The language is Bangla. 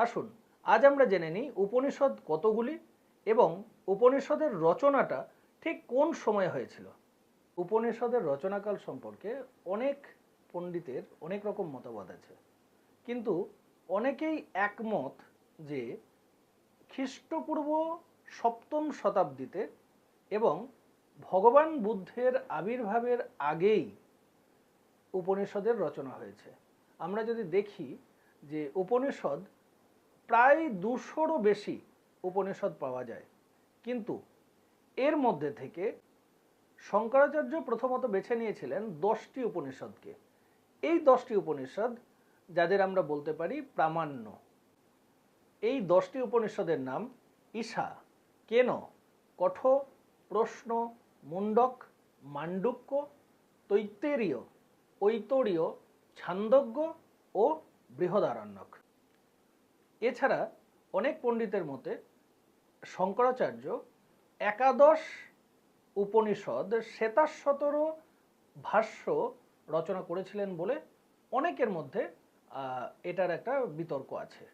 আসুন আজ আমরা জেনে নিই উপনিষদ কতগুলি এবং উপনিষদের রচনাটা ঠিক কোন সময়ে হয়েছিল। উপনিষদের রচনাকাল সম্পর্কে অনেক পণ্ডিতের অনেক রকম মতবাদ আছে, কিন্তু অনেকেই একমত যে খ্রিস্টপূর্ব সপ্তম শতাব্দীতে এবং ভগবান বুদ্ধের আবির্ভাবের আগেই উপনিষদের রচনা হয়েছে। আমরা যদি দেখি যে উপনিষদ প্রায় 200-রও বেশি উপনিষদ পাওয়া যায়, কিন্তু এর মধ্যে থেকে শঙ্করাচার্য প্রথমত বেছে নিয়েছিলেন 10টি উপনিষদকে। এই 10টি উপনিষদ যাদের আমরা বলতে পারি প্রামাণ্য। এই 10টি উপনিষদের নাম ঈশা, কেন, কঠ, প্রশ্ন, মুন্ডক, মান্ডুক্য, তৈত্তেরীয়, ঐতরীয়, ছান্দোগ্য ও বৃহদারণ্যক। এছাড়া অনেক পণ্ডিতের মতে শঙ্করাচার্য একাদশ উপনিষদ শ্বেতাশ্বতর ভাষ্য রচনা করেছিলেন বলে অনেকের মধ্যে এটার একটা বিতর্ক আছে।